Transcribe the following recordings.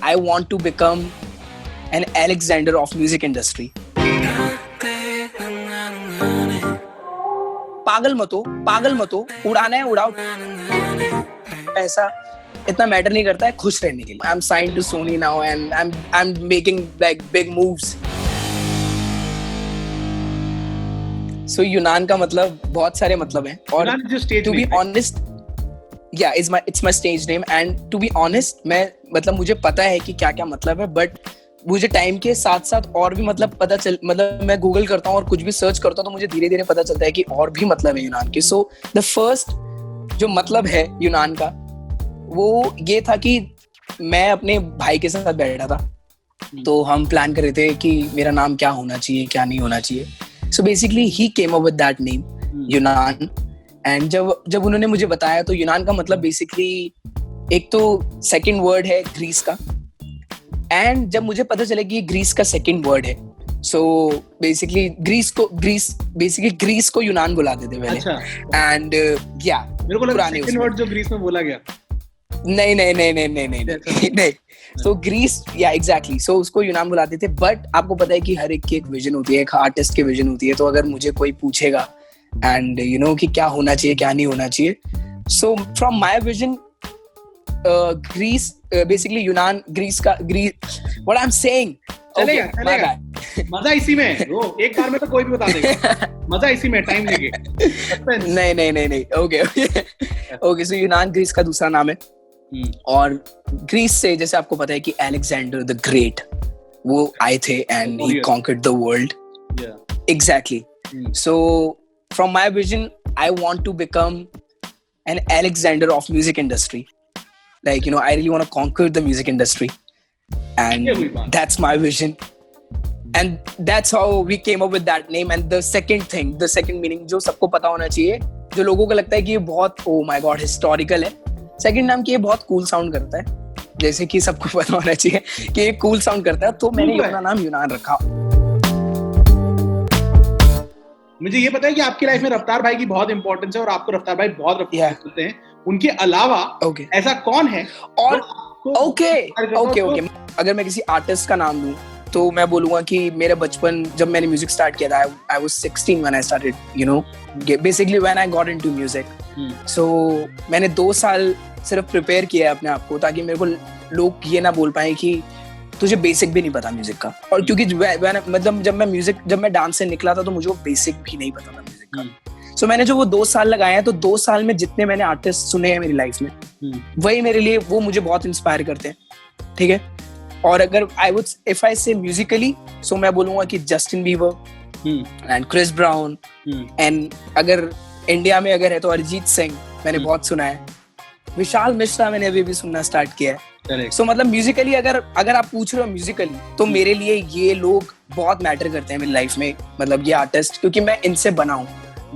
I want to become an Alexander of music industry. पागल मत हो, उड़ाना है उड़ाओ, ऐसा इतना मैटर नहीं करता है, खुश रहने के लिए. I'm signed to Sony now and I'm making like big moves. So यूनान का मतलब बहुत सारे मतलब हैं और to be honest, yeah, it's my stage name and to be honest मैं मतलब मुझे पता है कि क्या क्या मतलब है, बट मुझे टाइम के साथ साथ और भी मतलब मतलब मैं गूगल करता हूँ और कुछ भी सर्च करता हूँ तो मुझे धीरे धीरे पता चलता है कि और भी मतलब है यूनान के. सो द फर्स्ट जो मतलब है यूनान का वो ये था कि मैं अपने भाई के साथ बैठा था, तो हम प्लान कर रहे थे कि मेरा नाम क्या होना चाहिए क्या नहीं होना चाहिए. So basically he came up with that name यूनान. एंड जब उन्होंने मुझे बताया तो यूनान का मतलब बेसिकली एक तो सेकंड वर्ड है ग्रीस का, एंड जब मुझे पता चला कि ये ग्रीस का सेकंड वर्ड है, सो बेसिकली ग्रीस को यूनान बुलाते थे पहले. एंड या मेरे को लगा सेकंड वर्ड जो ग्रीस में बोला गया. नहीं. सो ग्रीस, या एग्जैक्टली, सो उसको यूनान बुलाते थे. बट आपको पता है कि हर एक की एक विजन होती है, एक आर्टिस्ट की विजन होती है. तो अगर मुझे कोई पूछेगा एंड यू नो कि क्या होना चाहिए क्या नहीं होना चाहिए, so from my vision Greece basically यूनान ग्रीस का व्हाट आई एम सेइंग. चलेगा. मजा इसी में, वो एक बार में तो कोई भी बता देगा. मजा इसी में, टाइम लेके. नहीं. ओके. सो यूनान ग्रीस का दूसरा नाम है. और ग्रीस से जैसे आपको पता है कि अलेक्जेंडर द ग्रेट वो आए थे and he conquered the world. Exactly. So from my vision I want to become an Alexander of music industry. Like, you know, I really want to conquer the music industry, and that's my vision, and that's how we came up with that name. And the second meaning जो सबको पता होना चाहिए, जो लोगों को लगता है कि ये बहुत oh my god historical है, second नाम कि ये बहुत cool sound करता है, जैसे कि सबको पता होना चाहिए कि ये cool sound करता है, तो मैंने अपना नाम यूनान रखा. मुझे ये पता है कि आपकी लाइफ में रफ्तार भाई की बहुत इंपॉर्टेंस है और आपको रफ्तार भाई बहुत रफ्तार करते हैं. उनके अलावा ऐसा कौन है? और ओके. अगर मैं किसी आर्टिस्ट का नाम दूं तो मैं बोलूंगा कि मेरा बचपन जब मैंने म्यूजिक स्टार्ट किया था, I was 16 when I started, you know, basically when I got into music. So मैंने 2 साल सिर्फ प्रिपेयर किया अपने आप को ताकि मेरे को लोग ये ना बोल पाए कि तुझे बेसिक भी नहीं पता म्यूजिक का. और क्योंकि मतलब जब मैं डांस से निकला था तो मुझे वो बेसिक भी नहीं पता था म्यूजिक का. सो मैंने जो वो 2 साल लगाए हैं, तो 2 साल में जितने मैंने आर्टिस्ट सुने हैं मेरी लाइफ में, वही मेरे लिए वो मुझे बहुत इंस्पायर करते हैं. ठीक है. और अगर इफ आई से म्यूजिकली, सो मैं बोलूंगा कि Justin Bieber and Chris Brown, and अगर इंडिया में अगर है तो अरिजीत सिंह मैंने बहुत सुना है. विशाल मिश्रा मैंने अभी भी सुनना स्टार्ट किया है. So, मतलब म्यूजिकली अगर आप पूछ रहे हो म्यूजिकली, तो मेरे लिए ये लोग बहुत मैटर करते हैं मेरी लाइफ में, मतलब ये आर्टिस्ट, क्योंकि मैं इनसे बना हूँ.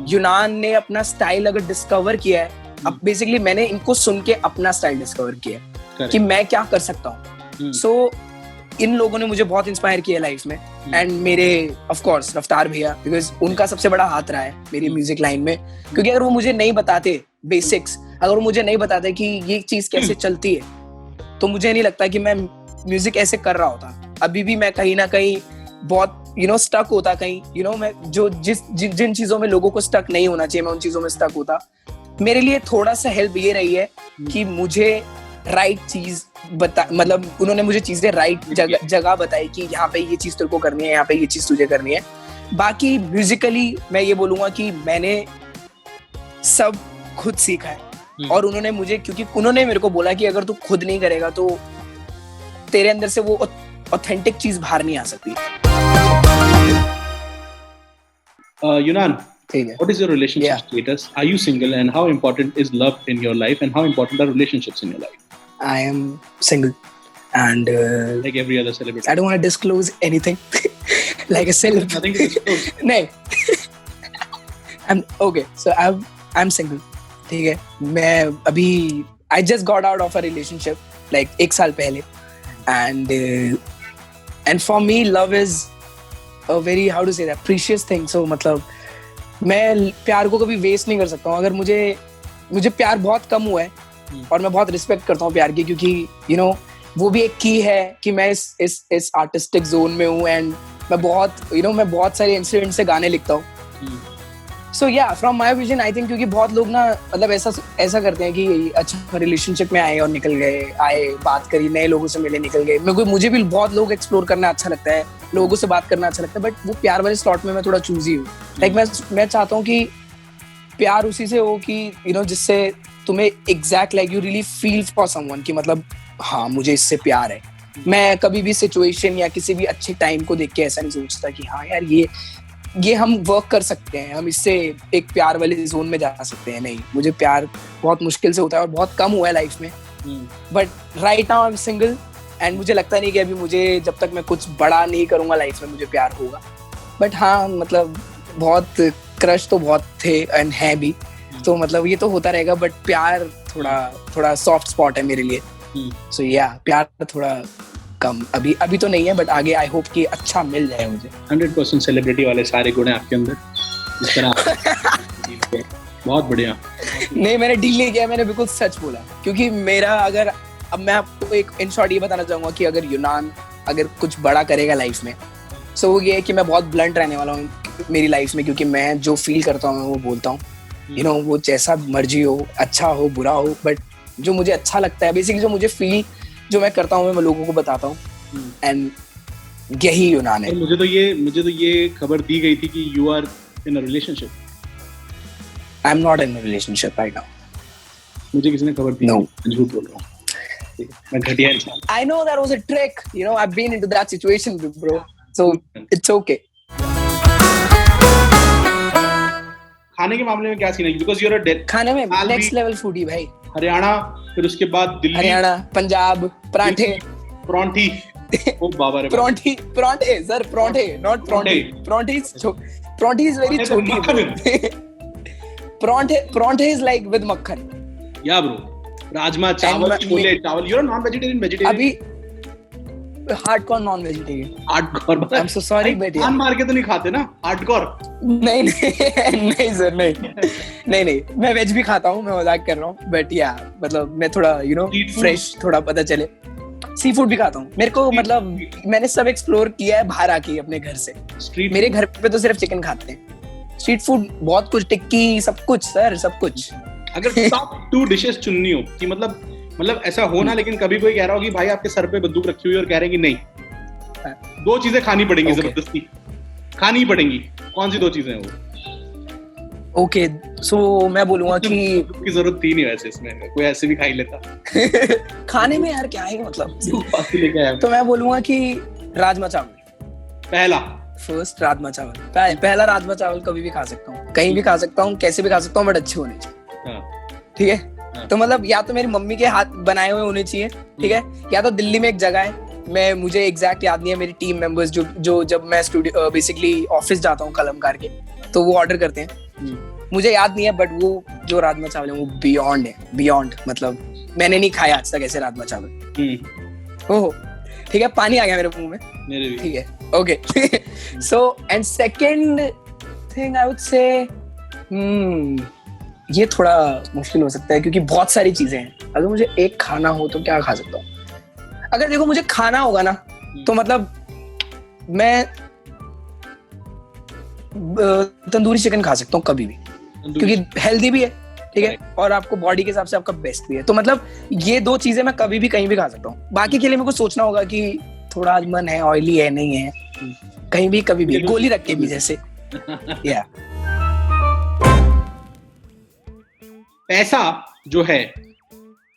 यूनान ने अपना स्टाइल अगर डिस्कवर किया है, अब बेसिकली मैंने इनको सुन के अपना स्टाइल डिस्कवर किया है कि मैं क्या कर सकता हूँ. सो इन लोगों ने मुझे बहुत इंस्पायर किया लाइफ में. एंड मेरे ऑफ कोर्स रफ्तार भैया, बिकॉज उनका सबसे बड़ा हाथ रहा है मेरी म्यूजिक लाइन में. क्योंकि अगर वो मुझे नहीं बताते बेसिक्स, अगर वो मुझे नहीं बताते कि ये चीज कैसे चलती है, तो मुझे नहीं लगता कि मैं म्यूजिक ऐसे कर रहा होता. अभी भी मैं कहीं ना कहीं बहुत स्टक होता कहीं, मैं जो जिन चीजों में लोगों को स्टक नहीं होना चाहिए, मैं उन चीजों में स्टक होता. मेरे लिए थोड़ा सा हेल्प ये रही है कि मुझे राइट चीज मतलब उन्होंने मुझे चीजें राइट जगह बताई कि यहाँ पे ये चीज तेरे को करनी है, यहाँ पे ये चीज तुझे करनी है. बाकी म्यूजिकली मैं ये बोलूंगा कि मैंने सब खुद सीखा है. और उन्होंने मुझे, क्योंकि उन्होंने मेरे को बोला कि अगर तू खुद नहीं करेगा तो तेरे अंदर से वो ऑथेंटिक चीज बाहर नहीं आ सकती. Yunan, what is your relationship status? Are you single, and how important is love in your life, and how important are relationships in your life? I am single, and like every other celebrity. I don't want to disclose anything like a celebrity. Nothing to disclose. No. Okay, so I'm single. ठीक है. मैं अभी I just got out of a relationship like 1 साल पहले, and for me love is a very, how to say that, precious thing. So मतलब मैं प्यार को कभी वेस्ट नहीं कर सकता हूँ. अगर मुझे प्यार बहुत कम हुआ है, और मैं बहुत रिस्पेक्ट करता हूँ प्यार की, क्योंकि वो भी एक की है कि मैं इस आर्टिस्टिक जोन में हूँ एंड मैं बहुत सारे इंसिडेंट से गाने लिखता हूँ. So yeah, from my vision, I think क्योंकि बहुत लोग ना मतलब ऐसा करते हैं कि अच्छा रिलेशनशिप में आए और निकल गए, आए बात करी, नए लोगों से मिले, निकल गए. मुझे भी बहुत लोग एक्सप्लोर करना अच्छा लगता है, लोगों से बात करना अच्छा लगता है, बट वो प्यार वाले स्लॉट में मैं थोड़ा चूजी हूँ. लाइक मैं चाहता हूँ कि प्यार उसी से हो कि जिससे तुम्हें exact like you really feel for someone कि मतलब हाँ मुझे इससे प्यार है. मैं कभी भी सिचुएशन या किसी भी अच्छे टाइम को देख के ऐसा नहीं सोचता कि हाँ यार ये हम वर्क कर सकते हैं, हम इससे एक प्यार वाले जोन में जा सकते हैं. नहीं, मुझे प्यार बहुत मुश्किल से होता है और बहुत कम हुआ है लाइफ में. But right now I am single and मुझे लगता नहीं कि अभी मुझे जब तक मैं कुछ बड़ा नहीं करूंगा लाइफ में मुझे प्यार होगा. बट हाँ मतलब बहुत क्रश तो बहुत थे एंड है भी, तो मतलब ये तो होता रहेगा. बट प्यार थोड़ा सॉफ्ट स्पॉट है मेरे लिए. सो या प्यार थोड़ा कम अभी तो नहीं है, बट आगे आई होप कि अच्छा मिल जाए मुझे. 100% सेलिब्रिटी वाले सारे गुण हैं आपके अंदर, जिस तरह बहुत बढ़िया. नहीं, मैंने डील नहीं किया, मैंने बिल्कुल सच बोला. क्योंकि मेरा अब मैं आपको एक इन शॉर्ट ये बताना चाहूंगा कि अगर यूनान अगर कुछ बड़ा करेगा लाइफ में, सो वो ये है कि मैं बहुत ब्लंट रहने वाला हूँ मेरी लाइफ में. क्योंकि मैं जो फील करता हूँ वो बोलता हूँ. वो जैसा मर्जी हो, अच्छा हो बुरा हो, बट जो मुझे अच्छा लगता है बेसिकली, जो मुझे फील जो मैं करता हूँ मैं लोगों को बताता हूँ. एंड यही यूनान है. मुझे तो ये खबर दी गई थी कि you are in a relationship. I am not in a relationship right now. मुझे किसी ने खबर दी. नो, झूठ बोल रहा हूँ, मैं घटिया इंसान. I know that was a trick. I've been into that situation, bro. So it's okay. खाने के मामले में क्या सीन है? Because you're a खाने में next level foodie भाई. हरियाणा, फिर उसके बाद दिल्ली, हरियाणा, पंजाब, पराठे, परांठी. ओ बाबा रे. परांठे सर, परांठे not परांठे. परांठी is very छोटी. परांठे is like with मक्खन. या ब्रो, राजमा चावल, छोले चावल. You're a non-vegetarian. अभी hardcore non vegetarian. Hardcore. I am so sorry but जान मार के तो नहीं खाते ना हार्डकोर? नहीं सर, नहीं मैं वेज भी खाता हूँ, मैं मजाक कर रहा हूँ. बट या मतलब मैं थोड़ा फ्रेश थोड़ा पता चले. सी फूड भी खाता हूँ. मेरे को मतलब मैंने सब एक्सप्लोर किया है बाहर आके अपने घर से. मेरे घर पे तो सिर्फ चिकन खाते हैं. स्ट्रीट फूड बहुत कुछ, टिक्की, सब कुछ सर, सब कुछ. अगर टॉप 2 डिशेस चुननी हो कि मतलब ऐसा हो ना, लेकिन कभी कोई कह रहा हो कि भाई आपके सर पे बंदूक रखी हुई और कह रहे हैं कि नहीं 2 चीजें खानी पड़ेंगी, जबरदस्ती खानी पड़ेंगी, कौन सी 2 चीजें हैं वो? ओके, सो मैं बोलूंगा कि की जरूरत थी नहीं वैसे, इसमें कोई ऐसे भी खा ही लेता. खाने में यार क्या है मतलब. तो मैं बोलूंगा कि राजमा चावल. फर्स्ट राजमा चावल. पहला राजमा चावल कभी भी खा सकता हूँ, कहीं भी खा सकता हूँ, कैसे भी खा सकता हूँ, बट अच्छे होने चाहिए. ठीक है. तो मतलब या तो मेरी मम्मी के हाथ बनाए हुए होने चाहिए. ठीक है. या तो दिल्ली में एक जगह है, मुझे एग्जैक्ट याद नहीं है, मेरी टीम मेंबर्स जो जब मैं स्टूडियो बेसिकली ऑफिस जाता हूँ कलमकार के, तो वो ऑर्डर करते हैं. मुझे याद नहीं है, बट वो जो राजमा चावल है वो बियॉन्ड मतलब मैंने नहीं खाया आज तक ऐसे राजमा चावल. ओह ठीक है, पानी आ गया मेरे मुंह में. ठीक है, okay. So and second thing I would say ये थोड़ा मुश्किल हो सकता है क्योंकि बहुत सारी चीजें हैं. अगर मुझे एक खाना हो तो क्या खा सकता हूँ? अगर देखो मुझे खाना होगा ना तो मतलब मैं तंदूरी चिकन खा सकता हूँ कभी भी, क्योंकि हेल्दी भी है. ठीक है. और आपको बॉडी के हिसाब से आपका बेस्ट भी है. तो मतलब ये 2 चीजें मैं कभी भी कहीं भी खा सकता हूँ. बाकी के लिए मेरे को सोचना होगा कि थोड़ा आज मन है, ऑयली है, नहीं है, कहीं भी कभी भी गोली रख के भी जैसे. या पैसा जो है,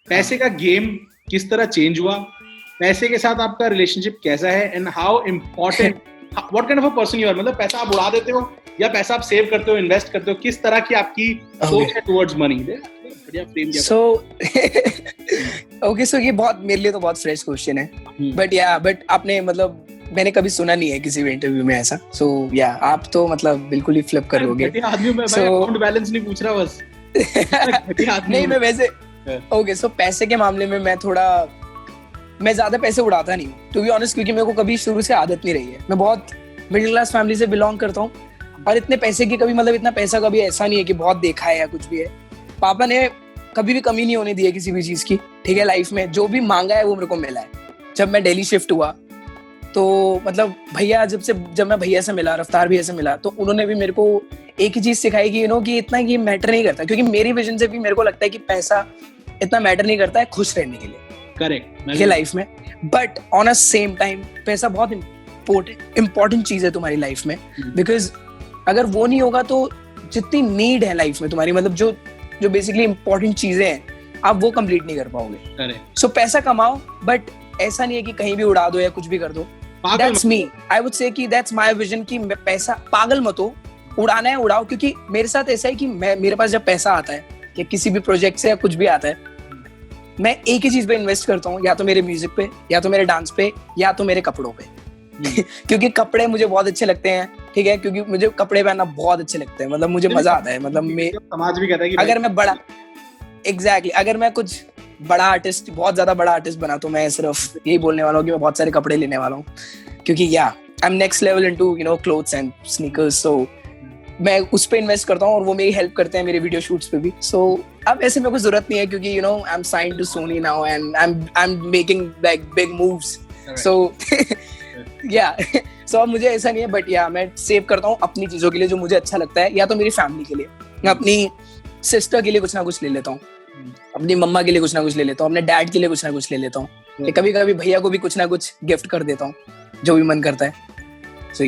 पैसे का गेम किस तरह चेंज हुआ, पैसे के साथ आपका रिलेशनशिप कैसा है, and how important, what kind of a person you are. मतलब पैसा आप उड़ा देते हो या पैसा आप सेव करते हो, इन्वेस्ट करते हो, किस तरह की आपकी सोच है टुवर्ड्स मनी? बढ़िया फ्रेम किया. सो ये बहुत मेरे लिए तो बहुत फ्रेश क्वेश्चन है. बट आपने मतलब मैंने कभी सुना नहीं है किसी भी इंटरव्यू में ऐसा. सो या आप तो मतलब बिल्कुल ही फ्लिप कर लोगे. आदमी में भाई अकाउंट बैलेंस नहीं पूछ रहा बस. नहीं मैं वैसे ओके. सो पैसे के मामले में मैं ज्यादा पैसे उड़ाता नहीं टू बी ऑनेस्ट, क्योंकि मेरे को कभी शुरू से आदत नहीं रही है. मैं बहुत मिडिल क्लास फैमिली से बिलोंग करता हूँ और इतने पैसे की कभी मतलब इतना पैसा कभी ऐसा नहीं है कि बहुत देखा है या कुछ भी है. पापा ने कभी भी कमी नहीं होने दी है किसी भी चीज की. ठीक है. लाइफ में जो भी मांगा है वो मेरे को मिला है. जब मैं दिल्ली शिफ्ट हुआ तो मतलब भैया जब मैं भैया से मिला, रफ्तार भैया से मिला, तो उन्होंने भी मेरे को एक ही चीज सिखाई कि कि इतना ये मैटर नहीं करता, क्योंकि मेरी विजन से भी मेरे को लगता है कि पैसा इतना मैटर नहीं करता है खुश रहने के लिए, करेक्ट, ये लाइफ में। But on a same time पैसा बहुत इम्पोर्टेंट चीज है तुम्हारी लाइफ में, बिकॉज अगर वो नहीं होगा तो जितनी नीड है लाइफ में तुम्हारी, मतलब जो बेसिकली इम्पोर्टेंट चीजें हैं, आप वो कंप्लीट नहीं कर पाओगे। सो पैसा कमाओ, बट ऐसा नहीं है कि कहीं भी उड़ा दो या कुछ भी कर दो। That's me, I would say कि दैट्स माय विजन कि पैसा पागल मत हो, उड़ाना है उड़ाओ। क्योंकि मेरे साथ ऐसा है कि मेरे पास जब पैसा आता है या किसी भी प्रोजेक्ट से या कुछ भी आता है, मैं एक ही चीज पे इन्वेस्ट करता हूँ, या तो मेरे म्यूजिक पे, या तो मेरे डांस पे, या तो मेरे कपड़ों पे। क्योंकि कपड़े मुझे बहुत अच्छे लगते हैं, ठीक है, क्योंकि मुझे कपड़े पहनना बहुत अच्छे लगते हैं, मतलब मुझे मजा आता है। मतलब समाज भी कहता है कि अगर मैं बड़ा अगर मैं कुछ बड़ा आर्टिस्ट, बहुत ज्यादा बड़ा आर्टिस्ट बना, तो मैं सिर्फ यही बोलने वाला हूँ कि मैं बहुत सारे कपड़े लेने वाला हूँ, क्योंकि I am next level into clothes and sneakers. So मैं उस पे इन्वेस्ट करता हूँ और वो मेरी हेल्प करते हैं मेरे वीडियो शूट्स पे भी। सो अब ऐसे मेरे को जरूरत नहीं है, क्योंकि I am signed to Sony now and I am making like big moves. So so अब मुझे ऐसा नहीं है, बट मैं सेव करता हूँ अपनी चीजों के लिए जो मुझे अच्छा लगता है, या तो मेरी फैमिली के लिए, मैं अपनी सिस्टर के लिए कुछ ना कुछ ले लेता हूँ, अपनी मम्मा के लिए कुछ ना कुछ ले लेता हूँ, अपने डैड के लिए कुछ ना कुछ ले लेता हूँ, कभी कभी भैया को भी कुछ ना कुछ गिफ्ट कर देता हूँ, जो भी मन करता है। सो